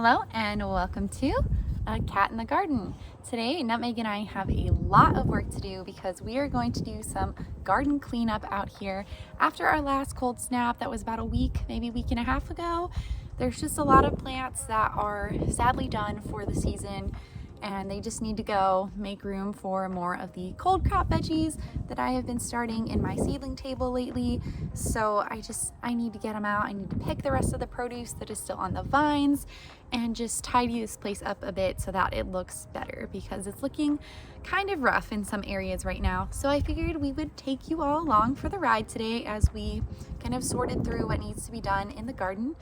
Hello and welcome to A Cat in the Garden. Today, Nutmeg and I have a lot of work to do because we are going to do some garden cleanup out here. After our last cold snap that was about a week, maybe a week and a half ago, there's just a lot of plants that are sadly done for the season and they just need to go make room for more of the cold crop veggies that I have been starting in my seedling table lately. So I need to get them out. I need to pick the rest of the produce that is still on the vines and just tidy this place up a bit so that it looks better because it's looking kind of rough in some areas right now. So I figured we would take you all along for the ride today as we kind of sorted through what needs to be done in the garden,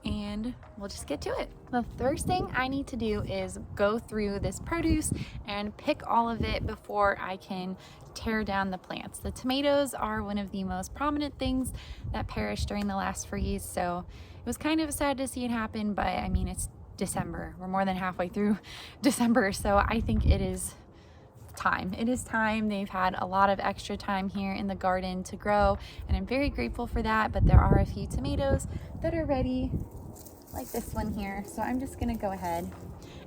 and we'll just get to it. The first thing I need to do is go through this produce and pick all of it before I can tear down the plants. The tomatoes are one of the most prominent things that perished during the last freeze, so it was kind of sad to see it happen, but I mean, it's December. We're more than halfway through December, so I think it is time. It is time. They've had a lot of extra time here in the garden to grow, and I'm very grateful for that, but there are a few tomatoes that are ready, like this one here. So I'm just gonna go ahead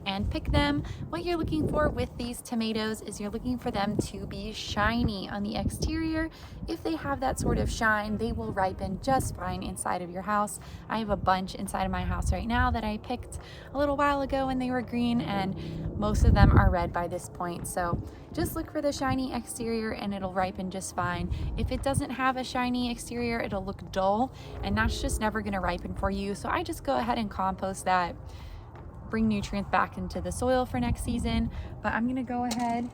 and pick them. What you're looking for with these tomatoes is you're looking for them to be shiny on the exterior. If they have that sort of shine, they will ripen just fine inside of your house. I have a bunch inside of my house right now that I picked a little while ago when they were green, and most of them are red by this point. So just look for the shiny exterior and it'll ripen just fine. If it doesn't have a shiny exterior, it'll look dull, and that's just never gonna ripen for you. So I just go ahead and compost that, bring nutrients back into the soil for next season. But I'm gonna go ahead,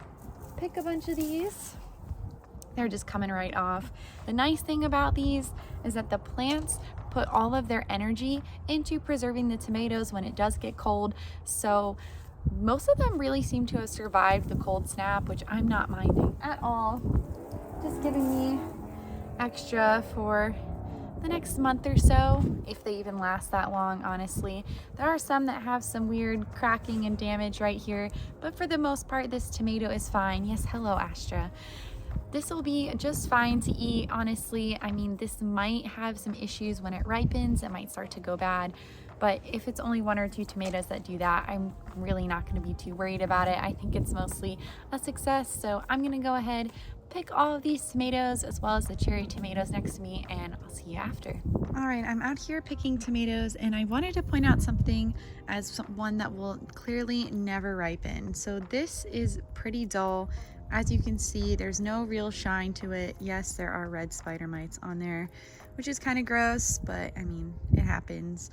pick a bunch of these. They're just coming right off. The nice thing about these is that the plants put all of their energy into preserving the tomatoes when it does get cold. So most of them really seem to have survived the cold snap, which I'm not minding at all. Just giving me extra for the next month or so, if they even last that long, honestly. There are some that have some weird cracking and damage right here, but for the most part, this tomato is fine. Yes, hello, Astra. This will be just fine to eat, honestly. I mean, this might have some issues when it ripens. It might start to go bad, but if it's only one or two tomatoes that do that, I'm really not going to be too worried about it. I think it's mostly a success. So I'm going to go ahead, pick all of these tomatoes as well as the cherry tomatoes next to me, and I'll see you after. All right, I'm out here picking tomatoes, and I wanted to point out something as one that will clearly never ripen. So this is pretty dull. As you can see, there's no real shine to it. Yes, there are red spider mites on there, which is kind of gross, but I mean, it happens.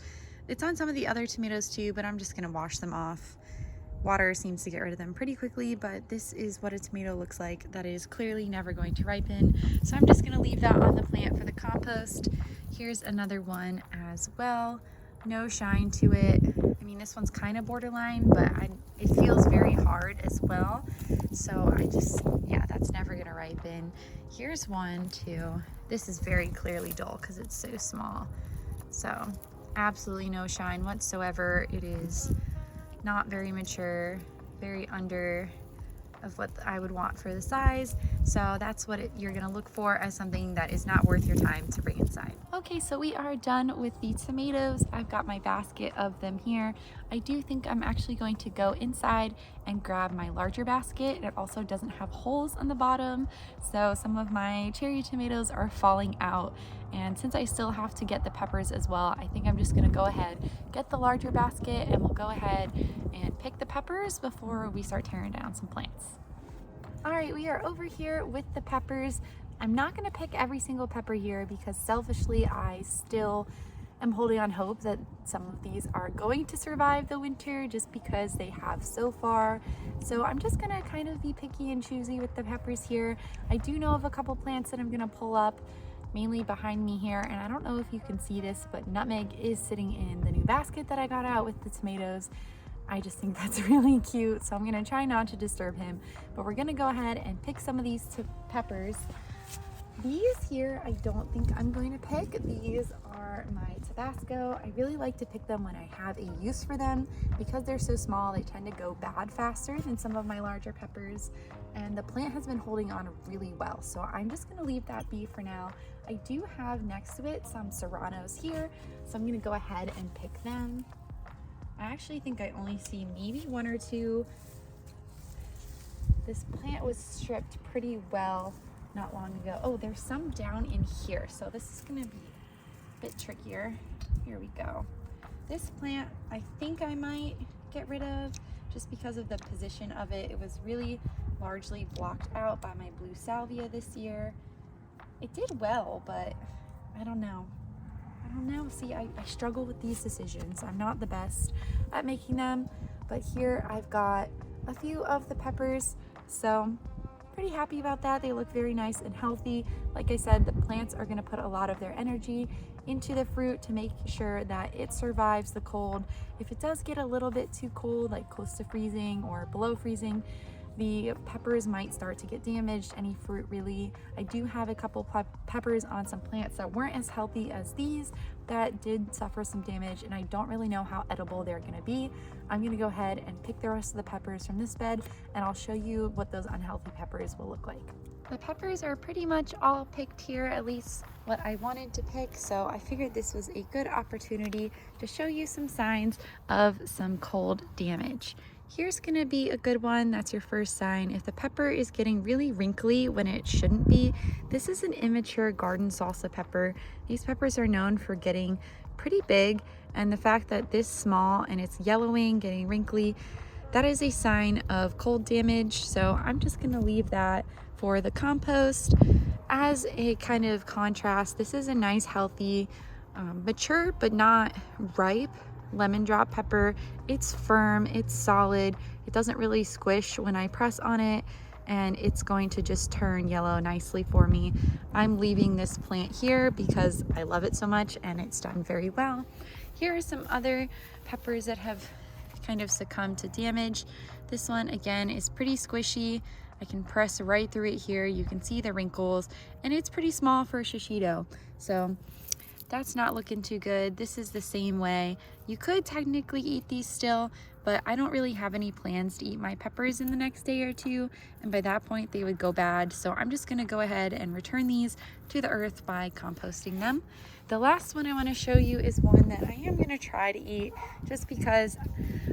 It's on some of the other tomatoes too, but I'm just gonna wash them off. Water seems to get rid of them pretty quickly, but this is what a tomato looks like that is clearly never going to ripen. So I'm just gonna leave that on the plant for the compost. Here's another one as well. No shine to it. I mean, this one's kind of borderline, but it feels very hard as well. So yeah, that's never gonna ripen. Here's one too. This is very clearly dull because it's so small. So absolutely no shine whatsoever. It is not very mature, very under of what I would want for the size. So that's what you're gonna look for as something that is not worth your time to bring inside. Okay, so we are done with the tomatoes. I've got my basket of them here. I do think I'm actually going to go inside and grab my larger basket. It also doesn't have holes on the bottom, so some of my cherry tomatoes are falling out. And since I still have to get the peppers as well, I think I'm just gonna go ahead, get the larger basket, and we'll go ahead and pick the peppers before we start tearing down some plants. All right, we are over here with the peppers. I'm not gonna pick every single pepper here because selfishly, I still am holding on hope that some of these are going to survive the winter just because they have so far. So I'm just gonna kind of be picky and choosy with the peppers here. I do know of a couple plants that I'm gonna pull up, mainly behind me here, and I don't know if you can see this, but Nutmeg is sitting in the new basket that I got out with the tomatoes. I just think that's really cute, so I'm gonna try not to disturb him, but we're gonna go ahead and pick some of these peppers. These here, I don't think I'm going to pick. These are my Tabasco. I really like to pick them when I have a use for them. Because they're so small, they tend to go bad faster than some of my larger peppers. And the plant has been holding on really well, so I'm just gonna leave that be for now. I do have next to it some serranos here, so I'm gonna go ahead and pick them. I actually think I only see maybe one or two. This plant was stripped pretty well not long ago. Oh, there's some down in here, so this is gonna be a bit trickier. Here we go. This plant, I think I might get rid of just because of the position of it. It was really largely blocked out by my blue salvia this year. It did well, but I don't know. See, I struggle with these decisions. I'm not the best at making them, but here I've got a few of the peppers, so pretty happy about that. They look very nice and healthy. Like I said, the plants are gonna put a lot of their energy into the fruit to make sure that it survives the cold. If it does get a little bit too cold, like close to freezing or below freezing, the peppers might start to get damaged, any fruit really. I do have a couple peppers on some plants that weren't as healthy as these that did suffer some damage, and I don't really know how edible they're gonna be. I'm gonna go ahead and pick the rest of the peppers from this bed, and I'll show you what those unhealthy peppers will look like. The peppers are pretty much all picked here, at least what I wanted to pick, so I figured this was a good opportunity to show you some signs of some cold damage. Here's gonna be a good one. That's your first sign. If the pepper is getting really wrinkly when it shouldn't be, this is an immature garden salsa pepper. These peppers are known for getting pretty big, and the fact that this small and it's yellowing, getting wrinkly, that is a sign of cold damage. So I'm just gonna leave that for the compost. As a kind of contrast, this is a nice, healthy, mature but not ripe lemon drop pepper. It's firm, it's solid, it doesn't really squish when I press on it, and it's going to just turn yellow nicely for me. I'm leaving this plant here because I love it so much and it's done very well. Here are some other peppers that have kind of succumbed to damage. This one again is pretty squishy. I can press right through it here. You can see the wrinkles, and it's pretty small for a shishito. So that's not looking too good. This is the same way. You could technically eat these still, but I don't really have any plans to eat my peppers in the next day or two, and by that point they would go bad. So I'm just gonna go ahead and return these to the earth by composting them. The last one I want to show you is one that I am gonna try to eat just because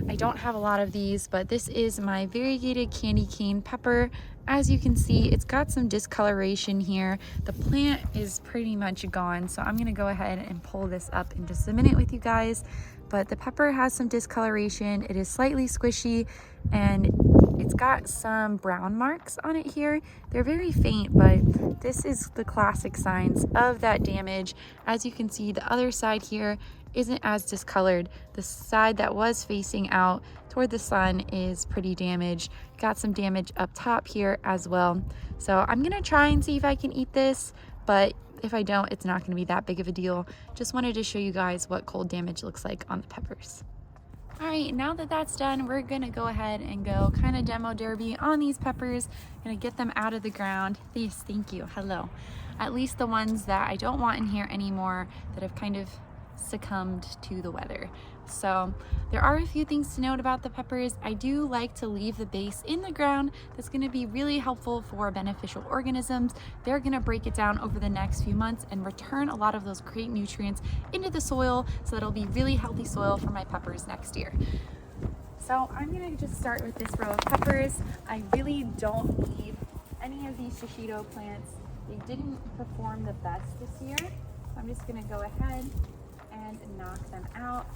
I don't have a lot of these, but this is my variegated candy cane pepper. As you can see, it's got some discoloration here. The plant is pretty much gone, so I'm gonna go ahead and pull this up in just a minute with you guys. But the pepper has some discoloration. It is slightly squishy, and it's got some brown marks on it here. They're very faint, but this is the classic signs of that damage. As you can see, the other side here isn't as discolored. The side that was facing out toward the sun is pretty damaged. Got some damage up top here as well. So I'm gonna try and see if I can eat this, but if I don't, it's not gonna be that big of a deal. Just wanted to show you guys what cold damage looks like on the peppers. All right, now that that's done, we're gonna go ahead and go kind of demo derby on these peppers. Gonna get them out of the ground. Yes, thank you, hello. At least the ones that I don't want in here anymore that have kind of succumbed to the weather. So there are a few things to note about the peppers. I do like to leave the base in the ground. That's going to be really helpful for beneficial organisms. They're going to break it down over the next few months and return a lot of those great nutrients into the soil, so that it'll be really healthy soil for my peppers next year. So I'm going to just start with this row of peppers. I really don't believe any of these shishito plants, they didn't perform the best this year. So I'm just going to go ahead and knock them out.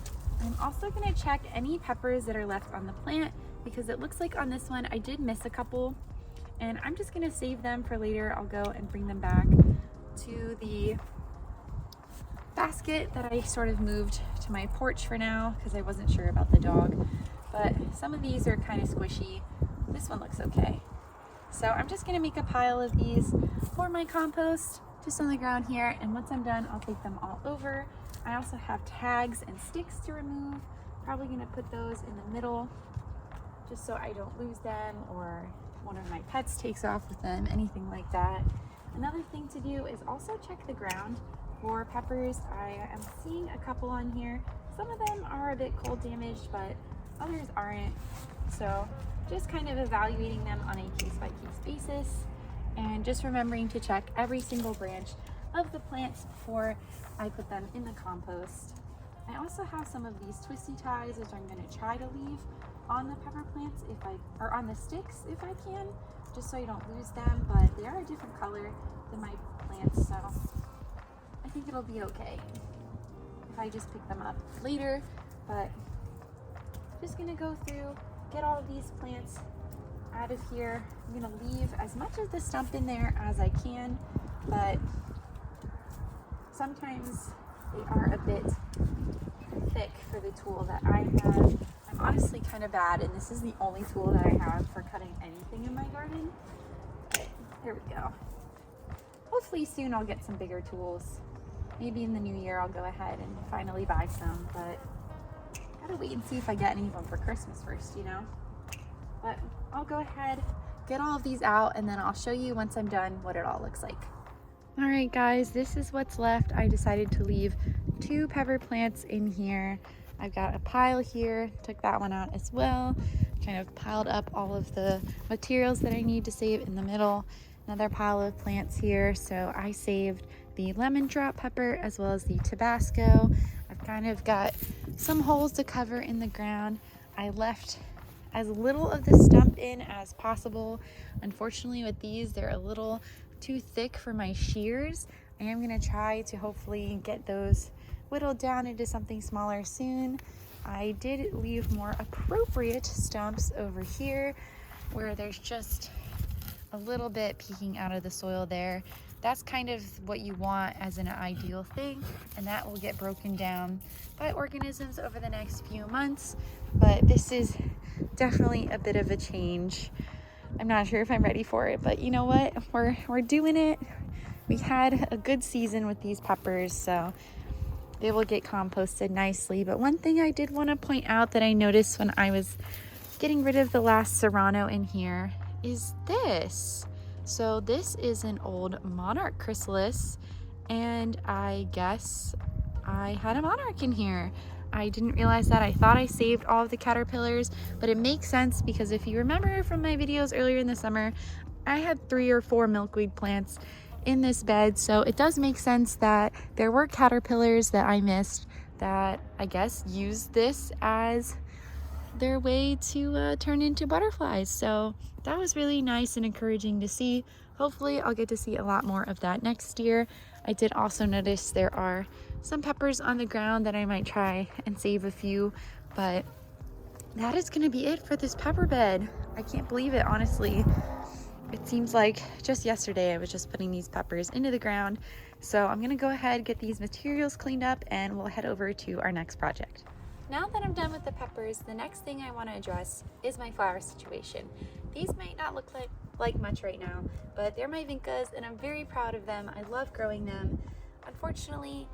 I'm also going to check any peppers that are left on the plant, because it looks like on this one I did miss a couple, and I'm just going to save them for later. I'll go and bring them back to the basket that I sort of moved to my porch for now because I wasn't sure about the dog. But some of these are kind of squishy. This one looks okay. So I'm just going to make a pile of these for my compost just on the ground here, and once I'm done I'll take them all over. I also have tags and sticks to remove. Probably gonna put those in the middle just so I don't lose them, or one of my pets takes off with them, anything like that. Another thing to do is also check the ground for peppers. I am seeing a couple on here. Some of them are a bit cold damaged, but others aren't. So just kind of evaluating them on a case-by-case basis, and just remembering to check every single branch of the plants before I put them in the compost. I also have some of these twisty ties, which I'm going to try to leave on the pepper plants or on the sticks if I can, just so you don't lose them, but they are a different color than my plants, so I think it'll be okay if I just pick them up later. But I'm just gonna go through, get all of these plants out of here. I'm gonna leave as much of the stump in there as I can, but sometimes they are a bit thick for the tool that I have. I'm honestly kind of bad, and this is the only tool that I have for cutting anything in my garden. But there we go. Hopefully soon I'll get some bigger tools. Maybe in the new year I'll go ahead and finally buy some, but gotta wait and see if I get any of them for Christmas first, you know? But I'll go ahead, get all of these out, and then I'll show you once I'm done what it all looks like. All right guys, this is what's left. I decided to leave 2 pepper plants in here. I've got a pile here, took that one out as well. Kind of piled up all of the materials that I need to save in the middle. Another pile of plants here. So I saved the lemon drop pepper as well as the Tabasco. I've kind of got some holes to cover in the ground. I left as little of the stump in as possible. Unfortunately with these, they're a little too thick for my shears. I am gonna try to hopefully get those whittled down into something smaller soon. I did leave more appropriate stumps over here where there's just a little bit peeking out of the soil there. That's kind of what you want as an ideal thing, and that will get broken down by organisms over the next few months. But this is definitely a bit of a change. I'm not sure if I'm ready for it, but you know what? We're doing it. We had a good season with these peppers, so they will get composted nicely. But one thing I did want to point out that I noticed when I was getting rid of the last Serrano in here is this. So this is an old monarch chrysalis, and I guess I had a monarch in here. I didn't realize that. I thought I saved all of the caterpillars, but it makes sense because if you remember from my videos earlier in the summer, I had 3 or 4 milkweed plants in this bed, so it does make sense that there were caterpillars that I missed that I guess used this as their way to turn into butterflies. So that was really nice and encouraging to see. Hopefully I'll get to see a lot more of that next year. I did also notice there are some peppers on the ground that I might try and save a few, but that is gonna be it for this pepper bed. I can't believe it, honestly. It seems like just yesterday I was just putting these peppers into the ground. So I'm gonna go ahead, get these materials cleaned up, and we'll head over to our next project. Now that I'm done with the peppers, the next thing I want to address is my flower situation. These might not look like much right now, but they're my vincas and I'm very proud of them. I love growing them. Unfortunately,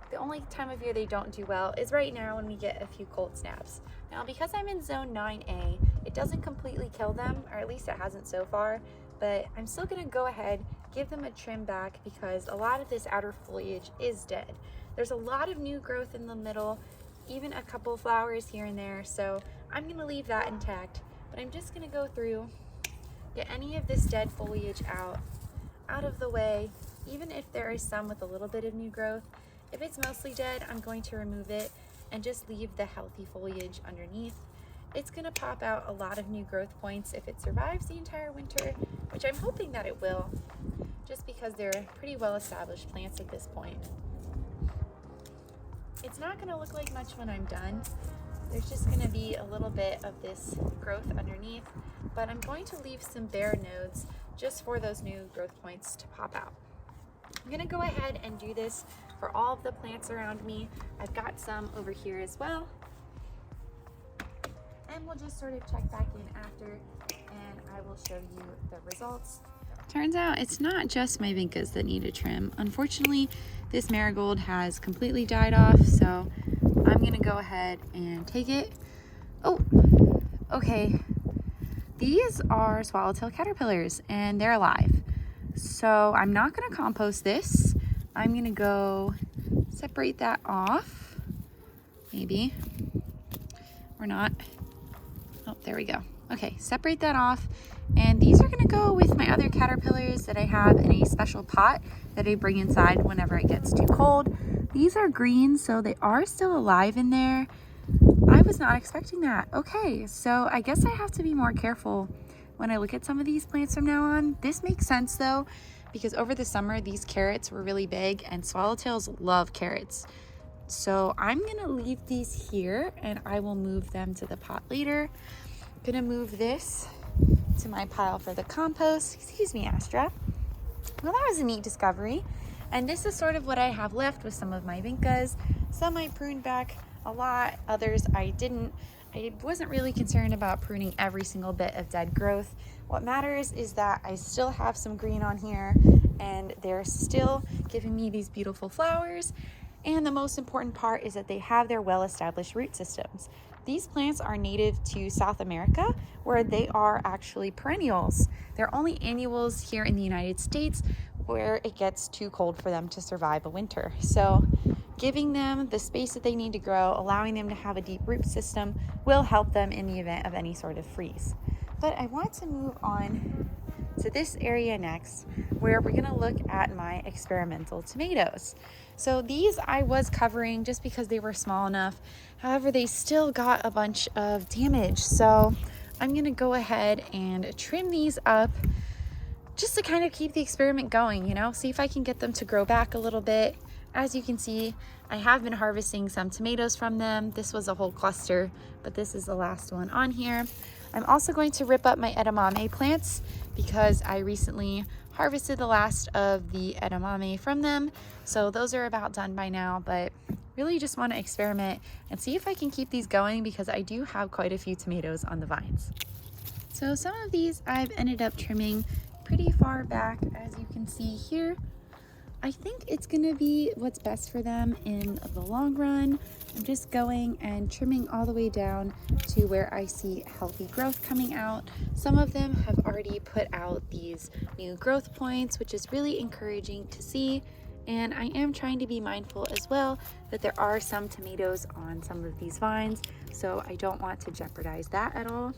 the only time of year they don't do well is right now when we get a few cold snaps. Now, because I'm in zone 9A, it doesn't completely kill them, or at least it hasn't so far, but I'm still gonna go ahead, give them a trim back because a lot of this outer foliage is dead. There's a lot of new growth in the middle, even a couple flowers here and there, so I'm gonna leave that intact, but I'm just gonna go through, get any of this dead foliage out of the way, even if there is some with a little bit of new growth. If it's mostly dead, I'm going to remove it and just leave the healthy foliage underneath. It's gonna pop out a lot of new growth points if it survives the entire winter, which I'm hoping that it will, just because they're pretty well established plants at this point. It's not gonna look like much when I'm done. There's just gonna be a little bit of this growth underneath, but I'm going to leave some bare nodes just for those new growth points to pop out. I'm gonna go ahead and do this for all of the plants around me. I've got some over here as well. And we'll just sort of check back in after and I will show you the results. Turns out it's not just my vincas that need a trim. Unfortunately, this marigold has completely died off, so I'm gonna go ahead and take it. Oh, okay. These are swallowtail caterpillars and they're alive. So I'm not gonna compost this. I'm gonna go separate that off, maybe, or not. Oh, there we go. Okay, separate that off. And these are gonna go with my other caterpillars that I have in a special pot that I bring inside whenever it gets too cold. These are green, so they are still alive in there. I was not expecting that. Okay, so I guess I have to be more careful when I look at some of these plants from now on. This makes sense though, because over the summer, these carrots were really big and swallowtails love carrots. So I'm gonna leave these here and I will move them to the pot later. I'm gonna move this to my pile for the compost. Excuse me, Astra. Well, that was a neat discovery. And this is sort of what I have left with some of my vincas. Some I pruned back a lot, others I didn't. I wasn't really concerned about pruning every single bit of dead growth. What matters is that I still have some green on here and they're still giving me these beautiful flowers. And the most important part is that they have their well-established root systems. These plants are native to South America, where they are actually perennials. They're only annuals here in the United States, where it gets too cold for them to survive a winter. So giving them the space that they need to grow, allowing them to have a deep root system will help them in the event of any sort of freeze. But I want to move on to this area next, where we're gonna look at my experimental tomatoes. So these I was covering just because they were small enough. However, they still got a bunch of damage. So I'm gonna go ahead and trim these up just to kind of keep the experiment going, see if I can get them to grow back a little bit. As you can see, I have been harvesting some tomatoes from them. This was a whole cluster, but this is the last one on here. I'm also going to rip up my edamame plants because I recently harvested the last of the edamame from them. So those are about done by now, but really just want to experiment and see if I can keep these going because I do have quite a few tomatoes on the vines. So some of these I've ended up trimming pretty far back, as you can see here. I think it's gonna be what's best for them in the long run. I'm just going and trimming all the way down to where I see healthy growth coming out. Some of them have already put out these new growth points, which is really encouraging to see. And I am trying to be mindful as well that there are some tomatoes on some of these vines, so I don't want to jeopardize that at all.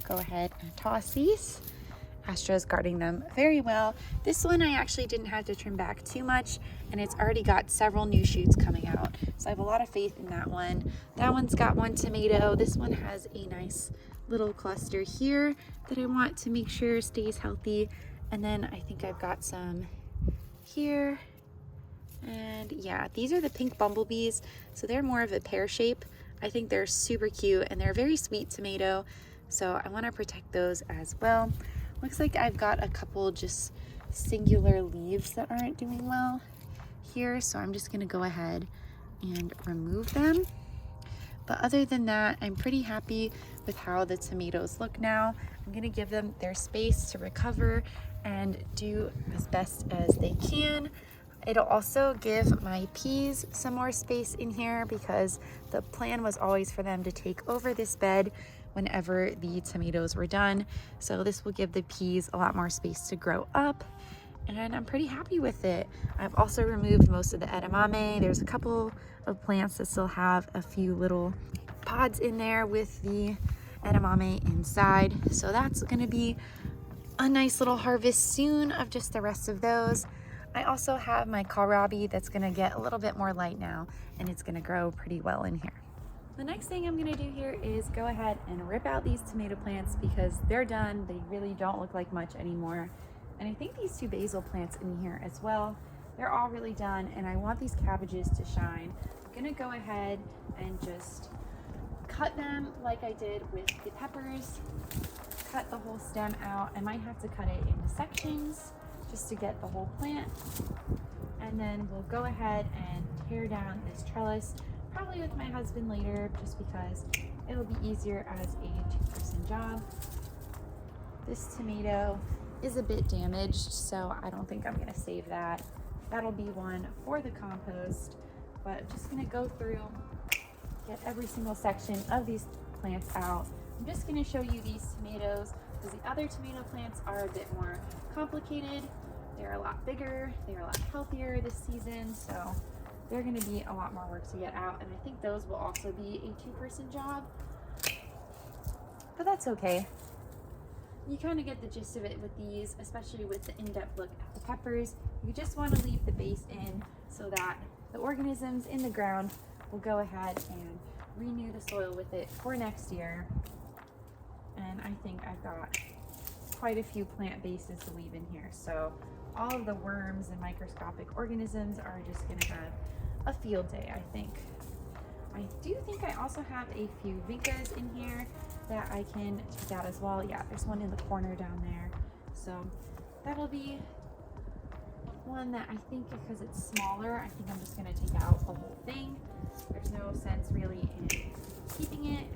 Go ahead and toss these. Astra's guarding them very well. This one I actually didn't have to trim back too much, and it's already got several new shoots coming out. So I have a lot of faith in that one. That one's got one tomato. This one has a nice little cluster here that I want to make sure stays healthy. And then I think I've got some here. And yeah, these are the pink bumblebees. So they're more of a pear shape. I think they're super cute and they're a very sweet tomato. So I want to protect those as well. Looks like I've got a couple just singular leaves that aren't doing well here. So I'm just gonna go ahead and remove them. But other than that, I'm pretty happy with how the tomatoes look now. I'm gonna give them their space to recover and do as best as they can. It'll also give my peas some more space in here because the plan was always for them to take over this bed whenever the tomatoes were done. So this will give the peas a lot more space to grow up, and I'm pretty happy with it. I've also removed most of the edamame. There's a couple of plants that still have a few little pods in there with the edamame inside. So that's gonna be a nice little harvest soon of just the rest of those. I also have my kohlrabi that's gonna get a little bit more light now, and it's gonna grow pretty well in here. The next thing I'm gonna do here is go ahead and rip out these tomato plants because they're done. They really don't look like much anymore. And I think these two basil plants in here as well, they're all really done, and I want these cabbages to shine. I'm gonna go ahead and just cut them like I did with the peppers. Cut the whole stem out. I might have to cut it into sections just to get the whole plant. And then we'll go ahead and tear down this trellis, probably with my husband later, just because it'll be easier as a two-person job. This tomato is a bit damaged, so I don't think I'm gonna save that. That'll be one for the compost, but I'm just gonna go through, get every single section of these plants out. I'm just gonna show you these tomatoes because the other tomato plants are a bit more complicated. They're a lot bigger, they're a lot healthier this season, so they're gonna be a lot more work to get out, and I think those will also be a two-person job, but that's okay. You kind of get the gist of it with these, especially with the in-depth look at the peppers. You just want to leave the base in so that the organisms in the ground, we'll go ahead and renew the soil with it for next year. And I think I've got quite a few plant bases to leave in here. So all of the worms and microscopic organisms are just gonna have a field day, I think. I do think I also have a few vincas in here that I can take out as well. Yeah, there's one in the corner down there. So that'll be one that I think, because it's smaller, I think I'm just gonna take out the whole thing. There's no sense really in keeping it.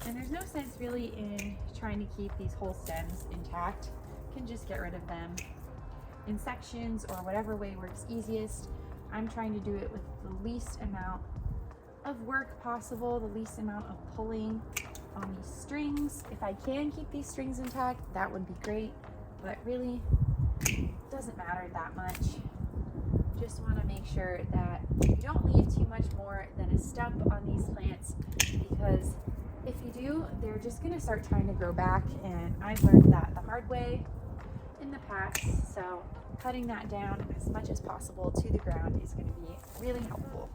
And there's no sense really in trying to keep these whole stems intact. You can just get rid of them in sections or whatever way works easiest. I'm trying to do it with the least amount of work possible, the least amount of pulling on these strings. If I can keep these strings intact, that would be great, but really doesn't matter that much. Just want to make sure that you don't leave too much more than a stump on these plants, because if you do, they're just going to start trying to grow back, and I've learned that the hard way in the past. So cutting that down as much as possible to the ground is going to be really helpful.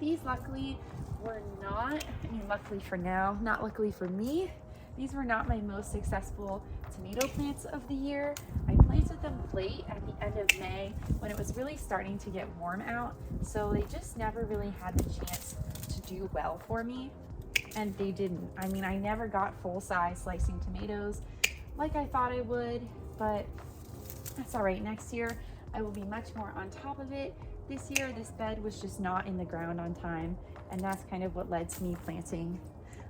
These luckily were not, luckily for now, not luckily for me, these were not my most successful tomato plants of the year. I planted them late at the end of May when it was really starting to get warm out, so they just never really had the chance to do well for me, and they didn't. I never got full-size slicing tomatoes like I thought I would, but that's all right. Next year I will be much more on top of it. This year, this bed was just not in the ground on time, and that's kind of what led to me planting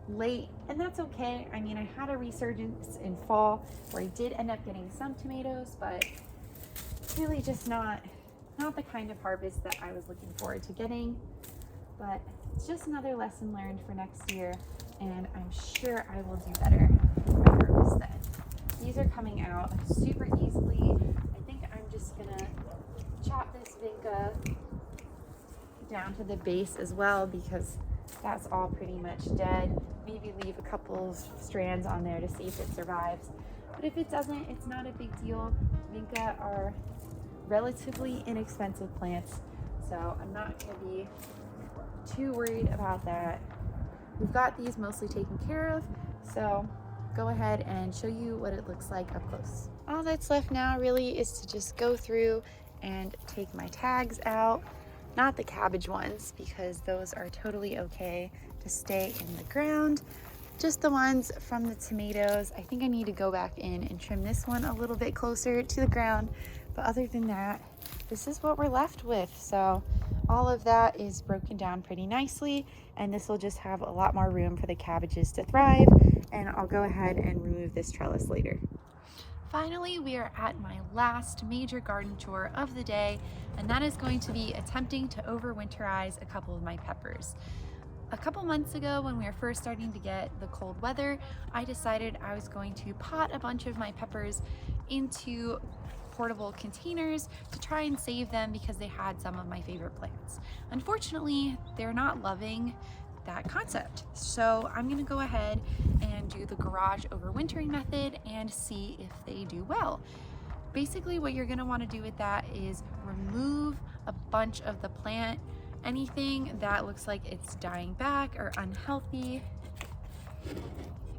late, and that's okay. I had a resurgence in fall where I did end up getting some tomatoes, but really just not the kind of harvest that I was looking forward to getting. But it's just another lesson learned for next year, and I'm sure I will do better with my harvest then. These are coming out super easily. I think I'm just gonna chop this vinca down to the base as well, because that's all pretty much dead. Maybe leave a couple strands on there to see if it survives, but if it doesn't, it's not a big deal. Vinca are relatively inexpensive plants, so I'm not going to be too worried about that. We've got these mostly taken care of, so go ahead and show you what it looks like up close. All that's left now really is to just go through and take my tags out. Not the cabbage ones, because those are totally okay to stay in the ground. Just the ones from the tomatoes. I think I need to go back in and trim this one a little bit closer to the ground. But other than that, this is what we're left with. So all of that is broken down pretty nicely, and this will just have a lot more room for the cabbages to thrive. And I'll go ahead and remove this trellis later. Finally, we are at my last major garden chore of the day, and that is going to be attempting to overwinterize a couple of my peppers. A couple months ago, when we were first starting to get the cold weather, I decided I was going to pot a bunch of my peppers into portable containers to try and save them, because they had some of my favorite plants. Unfortunately, they're not loving that concept. So I'm gonna go ahead and do the garage overwintering method and see if they do well. Basically, what you're gonna wanna do with that is remove a bunch of the plant, anything that looks like it's dying back or unhealthy,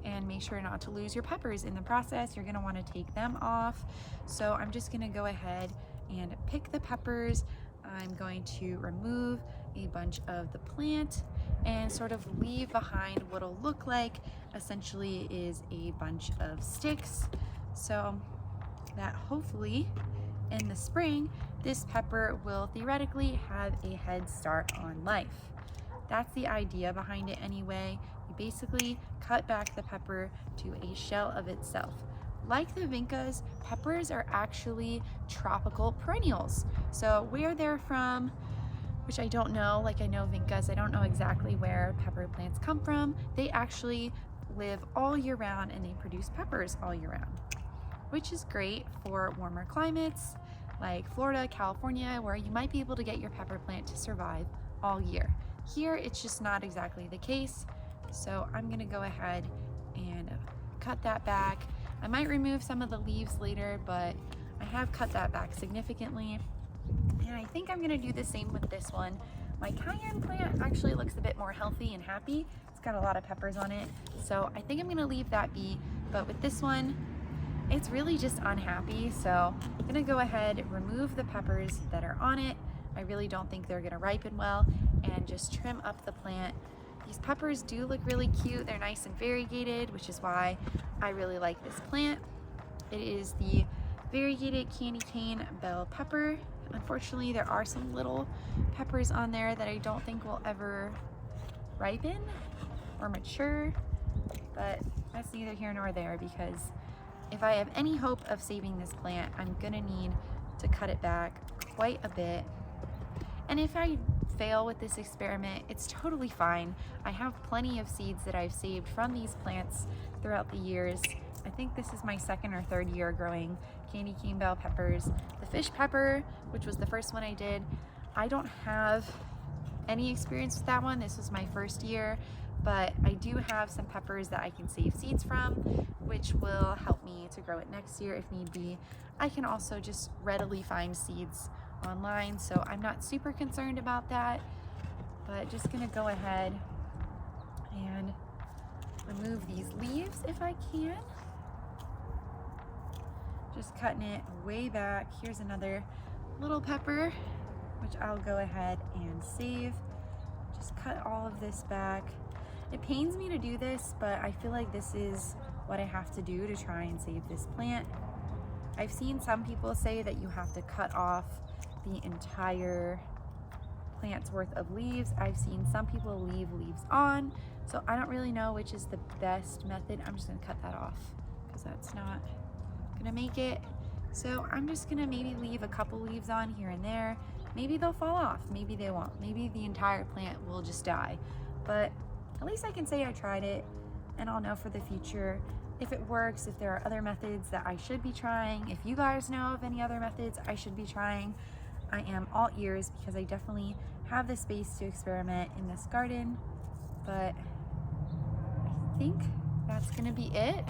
and make sure not to lose your peppers in the process. You're gonna wanna take them off. So I'm just gonna go ahead and pick the peppers. I'm going to remove a bunch of the plant and sort of leave behind what'll look like essentially is a bunch of sticks, so that hopefully in the spring this pepper will theoretically have a head start on life. That's the idea behind it anyway. You basically cut back the pepper to a shell of itself. Like the vincas, peppers are actually tropical perennials. So where they're from, which I don't know, like I know vincas, I don't know exactly where pepper plants come from. They actually live all year round and they produce peppers all year round, which is great for warmer climates like Florida, California, where you might be able to get your pepper plant to survive all year. Here, it's just not exactly the case. So I'm gonna go ahead and cut that back. I might remove some of the leaves later, but I have cut that back significantly. And I think I'm gonna do the same with this one. My cayenne plant actually looks a bit more healthy and happy. It's got a lot of peppers on it. So I think I'm gonna leave that be. But with this one, it's really just unhappy. So I'm gonna go ahead, remove the peppers that are on it. I really don't think they're gonna ripen well, and just trim up the plant. These peppers do look really cute. They're nice and variegated, which is why I really like this plant. It is the variegated candy cane bell pepper. Unfortunately, there are some little peppers on there that I don't think will ever ripen or mature, but that's neither here nor there, because if I have any hope of saving this plant, I'm gonna need to cut it back quite a bit. And if I fail with this experiment, it's totally fine. I have plenty of seeds that I've saved from these plants throughout the years. I think this is my second or third year growing candy cane bell peppers. The fish pepper, which was the first one I did, I don't have any experience with that one. This was my first year, but I do have some peppers that I can save seeds from, which will help me to grow it next year if need be. I can also just readily find seeds online, so I'm not super concerned about that, but just gonna go ahead and remove these leaves if I can. Just cutting it way back. Here's another little pepper, which I'll go ahead and save. Just cut all of this back. It pains me to do this, but I feel like this is what I have to do to try and save this plant. I've seen some people say that you have to cut off the entire plant's worth of leaves. I've seen some people leave leaves on, so I don't really know which is the best method. I'm just gonna cut that off because that's not gonna make it. So I'm just gonna maybe leave a couple leaves on here and there. Maybe they'll fall off, maybe they won't. Maybe the entire plant will just die. But at least I can say I tried it, and I'll know for the future if it works, if there are other methods that I should be trying. If you guys know of any other methods I should be trying, I am all ears, because I definitely have the space to experiment in this garden. But I think that's gonna be it.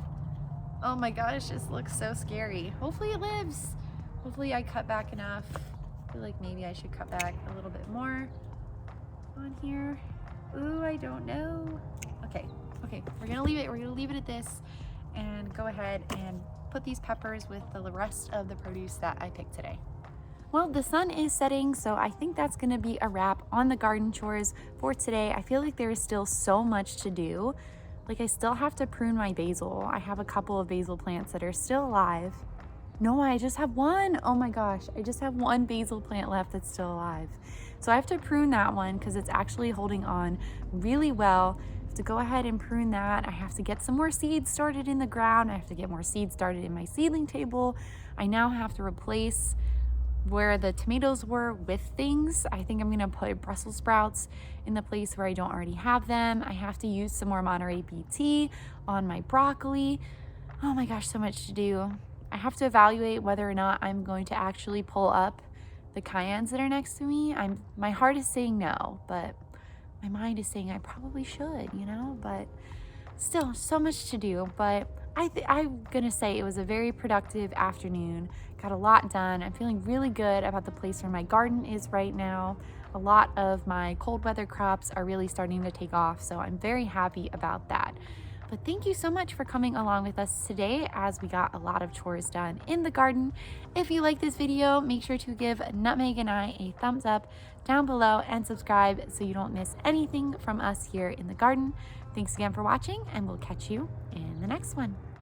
Oh my gosh, this looks so scary. Hopefully it lives. Hopefully I cut back enough. I feel like maybe I should cut back a little bit more on here. Ooh, I don't know. Okay, we're gonna leave it. We're gonna leave it at this and go ahead and put these peppers with the rest of the produce that I picked today. Well, the sun is setting, so I think that's gonna be a wrap on the garden chores for today. I feel like there is still so much to do. Like, I still have to prune my basil. I have a couple of basil plants that are still alive. No, I just have one. Oh my gosh, I just have one basil plant left that's still alive. So I have to prune that one because it's actually holding on really well. I have to go ahead and prune that. I have to get some more seeds started in the ground. I have to get more seeds started in my seedling table. I now have to replace where the tomatoes were with things. I think I'm gonna put Brussels sprouts in the place where I don't already have them. I have to use some more Monterey BT on my broccoli. Oh my gosh, so much to do. I have to evaluate whether or not I'm going to actually pull up the cayennes that are next to me. My heart is saying no, but my mind is saying I probably should, you know, but still so much to do. But I'm gonna say it was a very productive afternoon. Got a lot done. I'm feeling really good about the place where my garden is right now. A lot of my cold weather crops are really starting to take off, so I'm very happy about that. But thank you so much for coming along with us today as we got a lot of chores done in the garden. If you like this video, make sure to give Nutmeg and I a thumbs up down below and subscribe so you don't miss anything from us here in the garden. Thanks again for watching, and we'll catch you in the next one.